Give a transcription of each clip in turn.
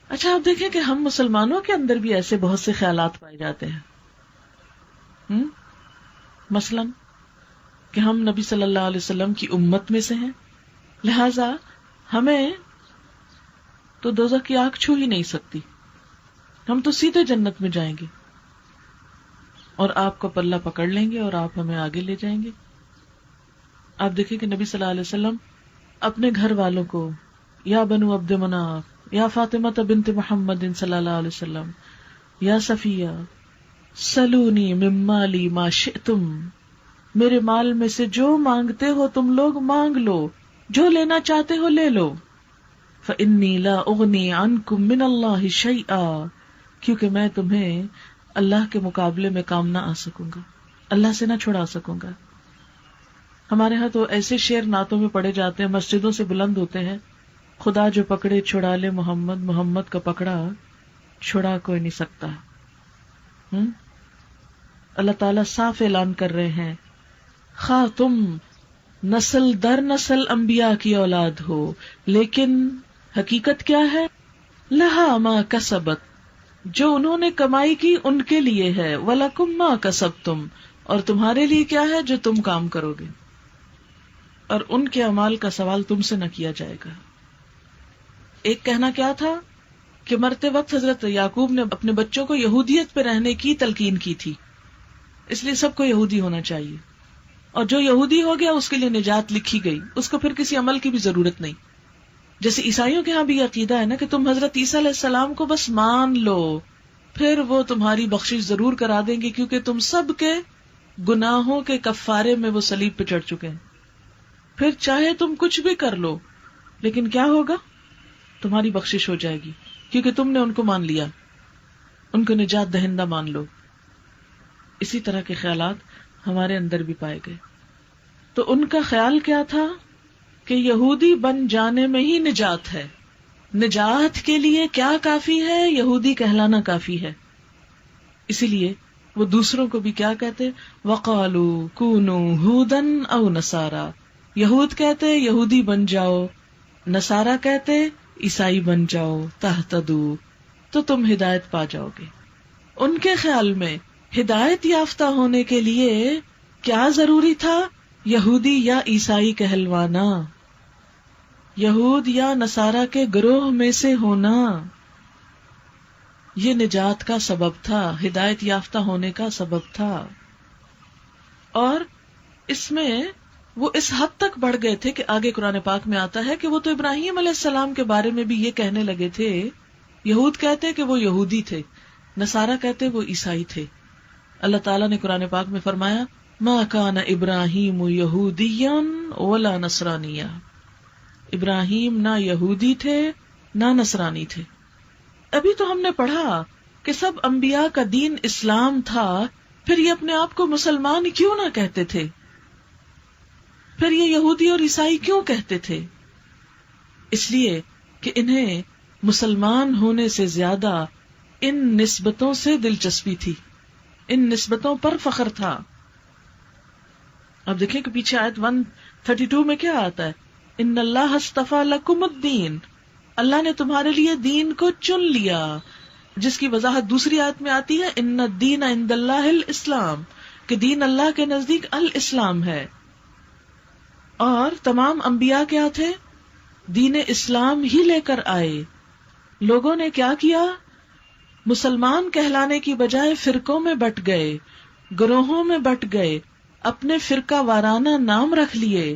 اچھا آپ دیکھیں کہ ہم مسلمانوں کے اندر بھی ایسے بہت سے خیالات پائے جاتے ہیں، مثلاً کہ ہم نبی صلی اللہ علیہ وسلم کی امت میں سے ہیں، لہذا ہمیں تو دوزخ کی آگ چھو ہی نہیں سکتی، ہم تو سیدھے جنت میں جائیں گے اور آپ کا پلہ پکڑ لیں گے اور آپ ہمیں آگے لے جائیں گے۔ آپ دیکھیں کہ نبی صلی اللہ علیہ وسلم اپنے گھر والوں کو، یا بنو عبد مناف، یا فاطمہ بنت محمد صلی اللہ علیہ وسلم، یا صفیہ، سلونی من مالی ما شئتم، میرے مال میں سے جو مانگتے ہو تم لوگ مانگ لو، جو لینا چاہتے ہو لے لو، فإنی لا اغنی عنکم من اللہ شیئا، کیونکہ میں تمہیں اللہ کے مقابلے میں کام نہ آ سکوں گا، اللہ سے نہ چھڑا سکوں گا۔ ہمارے ہاں تو ایسے شعر نعتوں میں پڑھے جاتے ہیں، مسجدوں سے بلند ہوتے ہیں، خدا جو پکڑے چھڑا لے محمد، محمد کا پکڑا چھڑا کوئی نہیں سکتا۔ اللہ تعالیٰ صاف اعلان کر رہے ہیں، خواہ تم نسل در نسل انبیاء کی اولاد ہو، لیکن حقیقت کیا ہے، لہا ما کسبت، جو انہوں نے کمائی کی ان کے لیے ہے، وَلَكُمْ مَا كَسَبْتُمْ، اور تمہارے لیے کیا ہے جو تم کام کرو گے، اور ان کے اعمال کا سوال تم سے نہ کیا جائے گا۔ ایک کہنا کیا تھا کہ مرتے وقت حضرت یعقوب نے اپنے بچوں کو یہودیت پہ رہنے کی تلقین کی تھی، اس لیے سب کو یہودی ہونا چاہیے، اور جو یہودی ہو گیا اس کے لیے نجات لکھی گئی، اس کو پھر کسی عمل کی بھی ضرورت نہیں۔ جیسے عیسائیوں کے ہاں بھی عقیدہ ہے نا کہ تم حضرت عیسیٰ علیہ السلام کو بس مان لو، پھر وہ تمہاری بخشش ضرور کرا دیں گے، کیونکہ تم سب کے گناہوں کے کفارے میں وہ صلیب پہ چڑھ چکے ہیں۔ پھر چاہے تم کچھ بھی کر لو، لیکن کیا ہوگا، تمہاری بخشش ہو جائے گی، کیونکہ تم نے ان کو مان لیا، ان کو نجات دہندہ مان لو۔ اسی طرح کے خیالات ہمارے اندر بھی پائے گئے۔ تو ان کا خیال کیا تھا کہ یہودی بن جانے میں ہی نجات ہے، نجات کے لیے کیا کافی ہے، یہودی کہلانا کافی ہے۔ اسی لیے وہ دوسروں کو بھی کیا کہتے، وَقَالُوا كُونُوا هُودًا أَوْ نَصَارَىٰ، یہود کہتے یہودی بن جاؤ، نصارہ کہتے عیسائی بن جاؤ، تہتدوا، تو تم ہدایت پا جاؤ گے۔ ان کے خیال میں ہدایت یافتہ ہونے کے لیے کیا ضروری تھا، یہودی یا عیسائی کہلوانا، یہود یا نصارہ کے گروہ میں سے ہونا، یہ نجات کا سبب تھا، ہدایت یافتہ ہونے کا سبب تھا۔ اور اس میں وہ اس حد تک بڑھ گئے تھے کہ آگے قرآن پاک میں آتا ہے کہ وہ تو ابراہیم علیہ السلام کے بارے میں بھی یہ کہنے لگے تھے، یہود کہتے کہ وہ یہودی تھے، نصارہ کہتے وہ عیسائی تھے۔ اللہ تعالیٰ نے قرآن پاک میں فرمایا، ما کان ابراہیم یہودیا ولا نصرانیا، ابراہیم نہ یہودی تھے نہ نصرانی تھے۔ ابھی تو ہم نے پڑھا کہ سب انبیاء کا دین اسلام تھا، پھر یہ اپنے آپ کو مسلمان کیوں نہ کہتے تھے، پھر یہ یہودی اور عیسائی کیوں کہتے تھے؟ اس لیے کہ انہیں مسلمان ہونے سے زیادہ ان نسبتوں سے دلچسپی تھی، ان نسبتوں پر فخر تھا۔ اب دیکھیں کہ پیچھے آیت 132 میں کیا آتا ہے، ان اللہ اصطفیٰ لکم الدین، اللہ نے تمہارے لیے دین کو چن لیا، جس کی وضاحت دوسری آیت میں آتی ہے، ان الدین عند اللہ الاسلام، کہ دین اللہ کے نزدیک الاسلام ہے۔ اور تمام انبیاء کیا تھے، دین اسلام ہی لے کر آئے۔ لوگوں نے کیا کیا، مسلمان کہلانے کی بجائے فرقوں میں بٹ گئے، گروہوں میں بٹ گئے، اپنے فرقہ وارانہ نام رکھ لیے،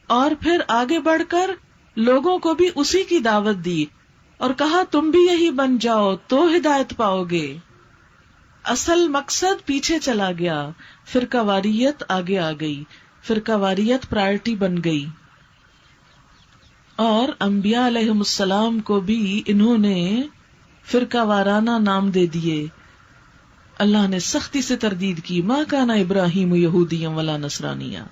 اور پھر آگے بڑھ کر لوگوں کو بھی اسی کی دعوت دی اور کہا تم بھی یہی بن جاؤ تو ہدایت پاؤ گے۔ اصل مقصد پیچھے چلا گیا، فرقہ واریت آگے آ گئی، فرقہ واریت پرائرٹی بن گئی۔ اور انبیاء علیہم السلام کو بھی انہوں نے فرقہ وارانہ نام دے دیے۔ اللہ نے سختی سے تردید کی، ما کان ابراہیم یہودیا ولا نصرانیا،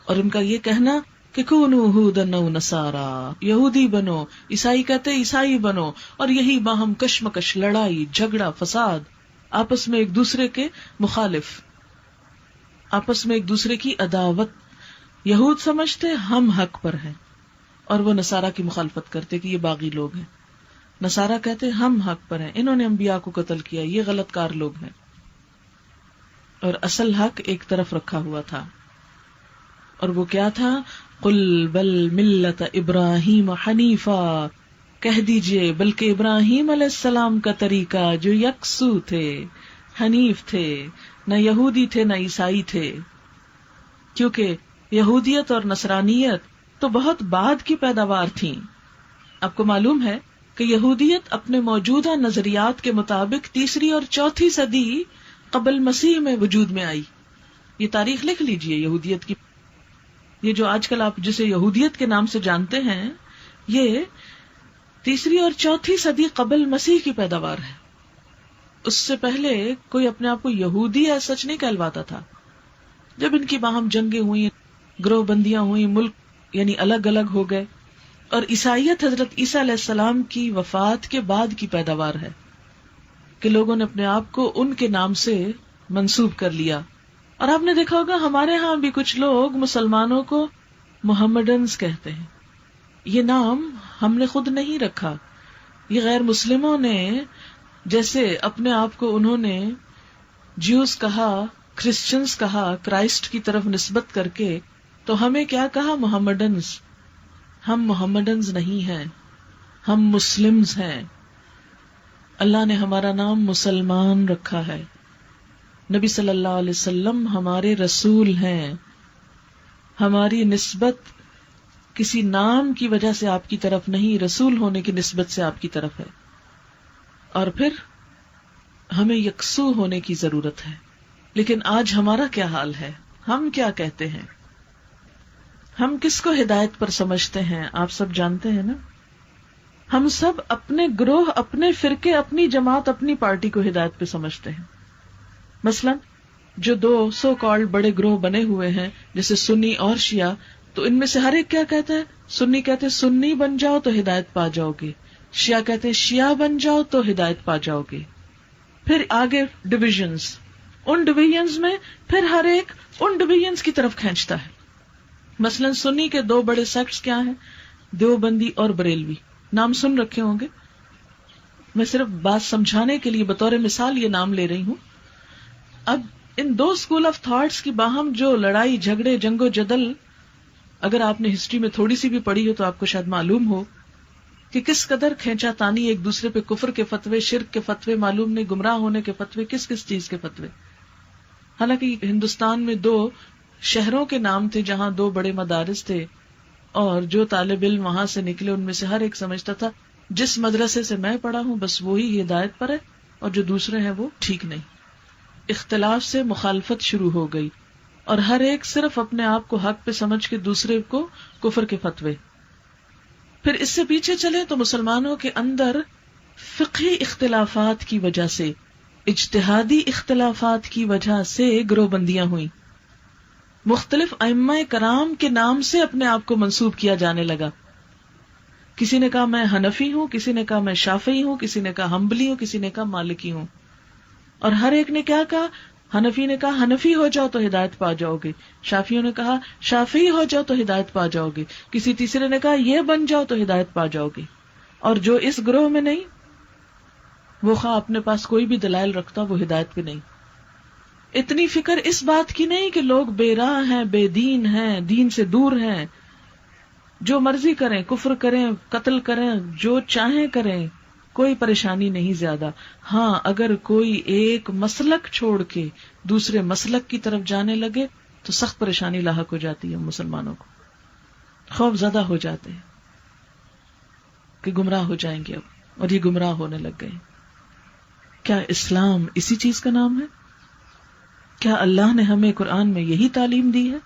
اور ان کا یہ کہنا کہ کونوا ھودا او نصارا، یہودی بنو، عیسائی کہتے عیسائی بنو، اور یہی باہم کشمکش، لڑائی جھگڑا فساد، آپس میں ایک دوسرے کے مخالف، آپس میں ایک دوسرے کی عداوت۔ یہود سمجھتے ہم حق پر ہیں، اور وہ نصارہ کی مخالفت کرتے کہ یہ باغی لوگ ہیں۔ نصارہ کہتے ہیں ہم حق پر ہیں، انہوں نے انبیاء کو قتل کیا، یہ غلط کار لوگ ہیں، اور اصل حق ایک طرف رکھا ہوا تھا، اور وہ کیا تھا؟ قل بل ملت ابراہیم حنیفا، کہہ دیجئے بلکہ ابراہیم علیہ السلام کا طریقہ جو یکسو تھے، حنیف تھے، نہ یہودی تھے نہ عیسائی تھے، کیونکہ یہودیت اور نصرانیت تو بہت بعد کی پیداوار تھیں۔ آپ کو معلوم ہے کہ یہودیت اپنے موجودہ نظریات کے مطابق 3 اور 4 صدی قبل مسیح میں وجود میں آئی۔ یہ تاریخ لکھ لیجئے یہودیت کی، یہ جو آج کل آپ جسے یہودیت کے نام سے جانتے ہیں، یہ 3 اور 4 صدی قبل مسیح کی پیداوار ہے۔ اس سے پہلے کوئی اپنے آپ کو یہودی ایسا سچ نہیں کہلواتا تھا۔ جب ان کی باہم جنگیں ہوئی، گروہ بندیاں ہوئی، ملک یعنی الگ الگ ہو گئے، اور عیسائیت حضرت عیسیٰ علیہ السلام کی وفات کے بعد کی پیداوار ہے کہ لوگوں نے اپنے آپ کو ان کے نام سے منسوب کر لیا۔ اور آپ نے دیکھا ہوگا ہمارے ہاں بھی کچھ لوگ مسلمانوں کو محمڈنز کہتے ہیں۔ یہ نام ہم نے خود نہیں رکھا، یہ غیر مسلموں نے، جیسے اپنے آپ کو انہوں نے جیوز کہا، کرسچنز کہا، کرائسٹ کی طرف نسبت کر کے، تو ہمیں کیا کہا؟ محمڈنز۔ ہم محمڈنز نہیں ہیں، ہم مسلمز ہیں۔ اللہ نے ہمارا نام مسلمان رکھا ہے، نبی صلی اللہ علیہ وسلم ہمارے رسول ہیں، ہماری نسبت کسی نام کی وجہ سے آپ کی طرف نہیں، رسول ہونے کی نسبت سے آپ کی طرف ہے۔ اور پھر ہمیں یکسو ہونے کی ضرورت ہے۔ لیکن آج ہمارا کیا حال ہے؟ ہم کیا کہتے ہیں؟ ہم کس کو ہدایت پر سمجھتے ہیں؟ آپ سب جانتے ہیں نا، ہم سب اپنے گروہ، اپنے فرقے، اپنی جماعت، اپنی پارٹی کو ہدایت پہ سمجھتے ہیں۔ مثلا جو 2 سو کالڈ بڑے گروہ بنے ہوئے ہیں، جیسے سنی اور شیعہ، تو ان میں سے ہر ایک کیا کہتا ہے؟ سنی کہتے ہیں سنی بن جاؤ تو ہدایت پا جاؤ گے، شیعہ کہتے ہیں شیعہ بن جاؤ تو ہدایت پا جاؤ گے۔ پھر آگے ڈویژنز، ان ڈویژنز میں پھر ہر ایک ان ڈویژنز کی طرف کھینچتا ہے۔ مثلا سنی کے 2 بڑے سیکٹس کیا ہیں؟ دیوبندی اور بریلوی، نام سن رکھے ہوں گے، میں صرف بات سمجھانے کے لیے بطور مثال یہ نام لے رہی ہوں۔ اب ان 2 اسکول آف تھاٹس کی باہم جو لڑائی جھگڑے، جنگ و جدل، اگر آپ نے ہسٹری میں تھوڑی سی بھی پڑھی ہو تو آپ کو شاید معلوم ہو کہ کس قدر کھینچا تانی ایک دوسرے پہ، کفر کے فتوے، شرک کے فتوے، معلوم نہیں گمراہ ہونے کے فتوے، کس کس چیز کے فتوے۔ حالانکہ ہندوستان میں 2 شہروں کے نام تھے جہاں 2 بڑے مدارس تھے، اور جو طالب علم وہاں سے نکلے ان میں سے ہر ایک سمجھتا تھا جس مدرسے سے میں پڑھا ہوں بس وہی ہدایت پر ہے، اور جو دوسرے ہیں وہ ٹھیک نہیں۔ اختلاف سے مخالفت شروع ہو گئی، اور ہر ایک صرف اپنے آپ کو حق پہ سمجھ کے دوسرے کو کفر کے فتوے۔ پھر اس سے پیچھے چلے تو مسلمانوں کے اندر فقہی اختلافات کی وجہ سے، اجتہادی اختلافات کی وجہ سے گروہ بندیاں ہوئیں، مختلف ائمہ کرام کے نام سے اپنے آپ کو منسوب کیا جانے لگا۔ کسی نے کہا میں حنفی ہوں، کسی نے کہا میں شافعی ہوں، کسی نے کہا حنبلی ہوں، کسی نے کہا مالکی ہوں، اور ہر ایک نے کیا کہا؟ حنفی نے کہا حنفی ہو جاؤ تو ہدایت پا جاؤ گے، شافعیوں نے کہا شافعی ہو جاؤ تو ہدایت پا جاؤ گے، کسی تیسرے نے کہا یہ بن جاؤ تو ہدایت پا جاؤ گے۔ اور جو اس گروہ میں نہیں، وہ خواہ اپنے پاس کوئی بھی دلائل رکھتا، وہ ہدایت پہ نہیں۔ اتنی فکر اس بات کی نہیں کہ لوگ بے راہ ہیں، بے دین ہیں، دین سے دور ہیں، جو مرضی کریں، کفر کریں، قتل کریں، جو چاہیں کریں، کوئی پریشانی نہیں زیادہ۔ ہاں اگر کوئی ایک مسلک چھوڑ کے دوسرے مسلک کی طرف جانے لگے تو سخت پریشانی لاحق ہو جاتی ہے، مسلمانوں کو خوف زدہ ہو جاتے ہیں کہ گمراہ ہو جائیں گے اب، اور یہ گمراہ ہونے لگ گئے۔ کیا اسلام اسی چیز کا نام ہے؟ کیا اللہ نے ہمیں قرآن میں یہی تعلیم دی ہے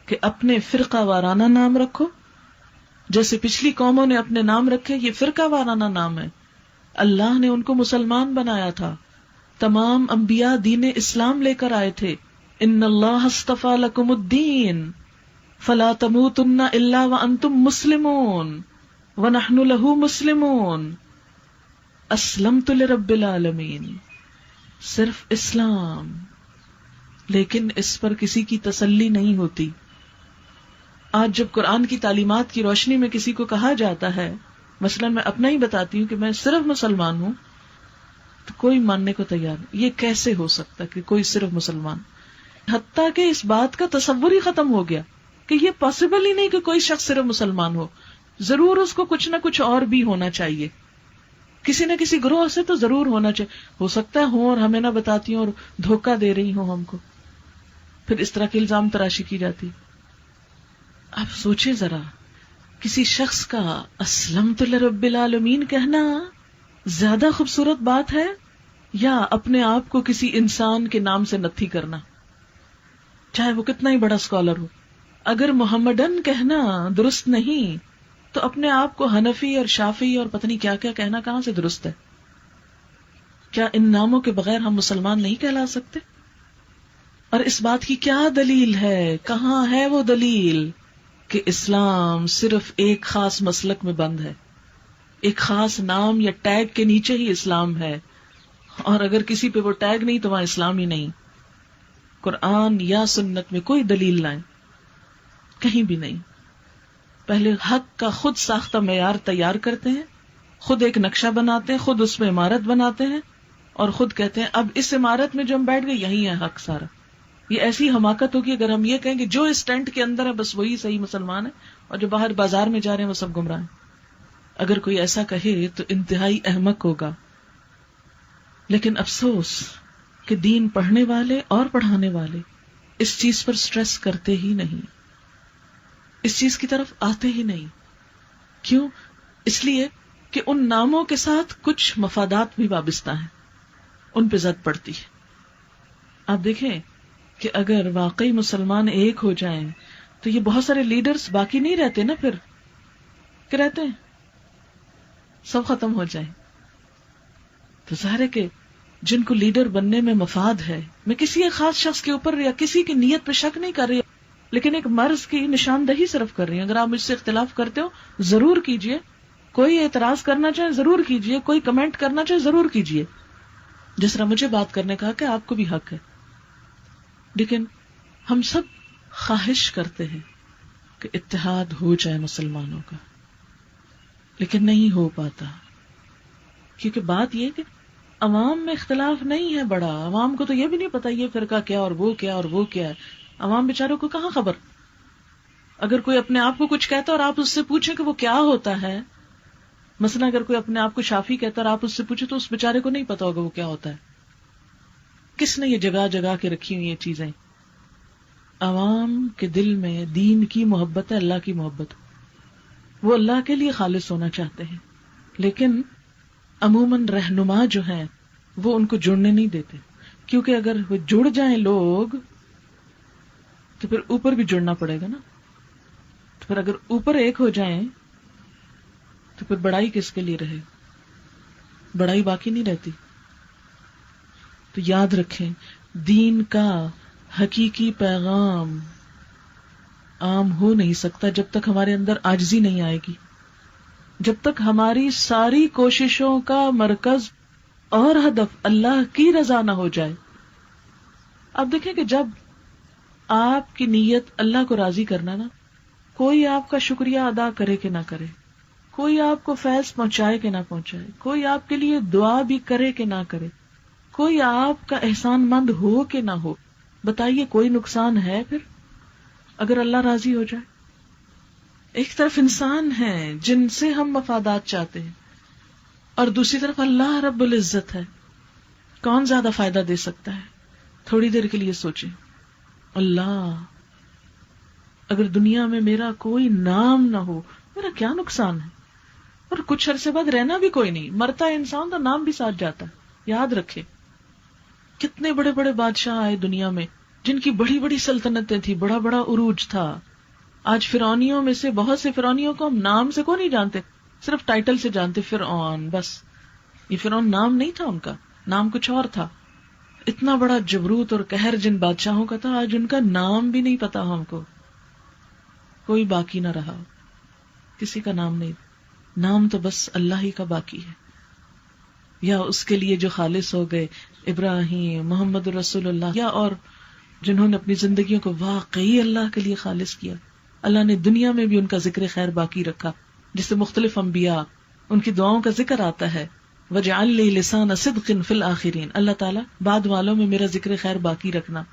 کہ اپنے فرقہ وارانہ نام رکھو؟ جیسے پچھلی قوموں نے اپنے نام رکھے، یہ فرقہ وارانہ نام ہے۔ اللہ نے ان کو مسلمان بنایا تھا، تمام انبیاء دین اسلام لے کر آئے تھے۔ ان اللہ اصطفیٰ لکم الدین فلا تموتن الا وانتم مسلمون ونحن له مسلمون اسلمت لرب العالمین۔ صرف اسلام، لیکن اس پر کسی کی تسلی نہیں ہوتی۔ آج جب قرآن کی تعلیمات کی روشنی میں کسی کو کہا جاتا ہے مثلا میں اپنا ہی بتاتی ہوں کہ میں صرف مسلمان ہوں، تو کوئی ماننے کو تیار نہیں. یہ کیسے ہو سکتا کہ کوئی صرف مسلمان؟ حتیٰ کہ اس بات کا تصور ہی ختم ہو گیا کہ یہ پاسبل ہی نہیں کہ کوئی شخص صرف مسلمان ہو. ضرور اس کو کچھ نہ کچھ اور بھی ہونا چاہیے، کسی نہ کسی گروہ سے تو ضرور ہونا چاہیے. ہو سکتا ہے ہوں اور ہمیں نہ بتاتی ہوں اور دھوکہ دے رہی ہوں ہم کو، پھر اس طرح کی الزام تراشی کی جاتی. آپ سوچیں ذرا، کسی شخص کا اسلمت لرب العالمین کہنا زیادہ خوبصورت بات ہے یا اپنے آپ کو کسی انسان کے نام سے نتھی کرنا، چاہے وہ کتنا ہی بڑا اسکالر ہو؟ اگر محمدن کہنا درست نہیں تو اپنے آپ کو حنفی اور شافعی اور پتہ نہیں کیا کیا کہنا کہاں سے درست ہے؟ کیا ان ناموں کے بغیر ہم مسلمان نہیں کہلا سکتے؟ اور اس بات کی کیا دلیل ہے؟ کہاں ہے وہ دلیل کہ اسلام صرف ایک خاص مسلک میں بند ہے، ایک خاص نام یا ٹیگ کے نیچے ہی اسلام ہے، اور اگر کسی پہ وہ ٹیگ نہیں تو وہاں اسلام ہی نہیں؟ قرآن یا سنت میں کوئی دلیل لائیں، کہیں بھی نہیں. پہلے حق کا خود ساختہ معیار تیار کرتے ہیں، خود ایک نقشہ بناتے ہیں، خود اس میں عمارت بناتے ہیں، اور خود کہتے ہیں اب اس عمارت میں جو ہم بیٹھ گئے یہی ہے حق سارا. یہ ایسی حماقت ہوگی اگر ہم یہ کہیں کہ جو اس ٹینٹ کے اندر ہے بس وہی صحیح مسلمان ہے اور جو باہر بازار میں جا رہے ہیں وہ سب گمراہ ہیں. اگر کوئی ایسا کہے تو انتہائی احمق ہوگا. لیکن افسوس کہ دین پڑھنے والے اور پڑھانے والے اس چیز پر سٹریس کرتے ہی نہیں، اس چیز کی طرف آتے ہی نہیں. کیوں؟ اس لیے کہ ان ناموں کے ساتھ کچھ مفادات بھی وابستہ ہیں، ان پہ زد پڑتی ہے. آپ دیکھیں کہ اگر واقعی مسلمان ایک ہو جائیں تو یہ بہت سارے لیڈرز باقی نہیں رہتے نا، پھر کہ رہتے ہیں، سب ختم ہو جائیں. تو ظاہر ہے کہ جن کو لیڈر بننے میں مفاد ہے، میں کسی ایک خاص شخص کے اوپر یا کسی کی نیت پہ شک نہیں کر رہی، لیکن ایک مرض کی نشاندہی صرف کر رہی ہوں. اگر آپ مجھ سے اختلاف کرتے ہو ضرور کیجئے، کوئی اعتراض کرنا چاہے ضرور کیجئے، کوئی کمنٹ کرنا چاہے ضرور کیجئے، جس طرح مجھے بات کرنے کا حق ہے آپ کو بھی حق ہے. لیکن ہم سب خواہش کرتے ہیں کہ اتحاد ہو جائے مسلمانوں کا، لیکن نہیں ہو پاتا، کیونکہ بات یہ کہ عوام میں اختلاف نہیں ہے بڑا. عوام کو تو یہ بھی نہیں پتا یہ فرقہ کیا اور وہ کیا اور وہ کیا ہے. عوام بیچاروں کو کہاں خبر؟ اگر کوئی اپنے آپ کو کچھ کہتا ہے اور آپ اس سے پوچھیں کہ وہ کیا ہوتا ہے، مثلا اگر کوئی اپنے آپ کو شافی کہتا ہے اور آپ اس سے پوچھیں تو اس بیچارے کو نہیں پتا ہوگا وہ کیا ہوتا ہے. کس نے یہ جگہ جگہ کے رکھی ہوئی یہ چیزیں؟ عوام کے دل میں دین کی محبت ہے، اللہ کی محبت، وہ اللہ کے لیے خالص ہونا چاہتے ہیں، لیکن عموماً رہنما جو ہیں وہ ان کو جڑنے نہیں دیتے، کیونکہ اگر وہ جڑ جائیں لوگ تو پھر اوپر بھی جڑنا پڑے گا نا. تو پھر اگر اوپر ایک ہو جائیں تو پھر بڑائی کس کے لیے رہے؟ بڑائی باقی نہیں رہتی. تو یاد رکھیں، دین کا حقیقی پیغام عام ہو نہیں سکتا جب تک ہمارے اندر عاجزی نہیں آئے گی، جب تک ہماری ساری کوششوں کا مرکز اور ہدف اللہ کی رضا نہ ہو جائے. اب دیکھیں کہ جب آپ کی نیت اللہ کو راضی کرنا نا، کوئی آپ کا شکریہ ادا کرے کہ نہ کرے، کوئی آپ کو فیض پہنچائے کہ نہ پہنچائے، کوئی آپ کے لیے دعا بھی کرے کہ نہ کرے، کوئی آپ کا احسان مند ہو کہ نہ ہو، بتائیے کوئی نقصان ہے پھر اگر اللہ راضی ہو جائے؟ ایک طرف انسان ہیں جن سے ہم مفادات چاہتے ہیں اور دوسری طرف اللہ رب العزت ہے. کون زیادہ فائدہ دے سکتا ہے؟ تھوڑی دیر کے لیے سوچیں. اللہ، اگر دنیا میں میرا کوئی نام نہ ہو میرا کیا نقصان ہے؟ اور کچھ عرصے بعد رہنا بھی کوئی نہیں، مرتا ہے انسان تو نام بھی ساتھ جاتا ہے. یاد رکھے کتنے بڑے بڑے بادشاہ آئے دنیا میں جن کی بڑی بڑی سلطنتیں تھی، بڑا بڑا عروج تھا. آج فرعونیوں میں سے بہت سے فرعونیوں کو ہم نام سے کو نہیں جانتے، صرف ٹائٹل سے جانتے، فرعون بس. یہ فرعون نام نہیں تھا ان کا، نام کچھ اور تھا. اتنا بڑا جبروت اور قہر جن بادشاہوں کا تھا، آج ان کا نام بھی نہیں پتا ہم کو. کوئی باقی نہ رہا، کسی کا نام نہیں. نام تو بس اللہ ہی کا باقی ہے، یا اس کے لیے جو خالص ہو گئے، ابراہیم، محمد رسول اللہ، یا اور جنہوں نے اپنی زندگیوں کو واقعی اللہ کے لیے خالص کیا. اللہ نے دنیا میں بھی ان کا ذکر خیر باقی رکھا، جس سے مختلف انبیاء ان کی دعاؤں کا ذکر آتا ہے. وَاجْعَلْ لِي لِسَانَ صِدْقٍ فِي الْآخِرِينَ، اللہ تعالیٰ بعد والوں میں میرا ذکر خیر باقی رکھنا.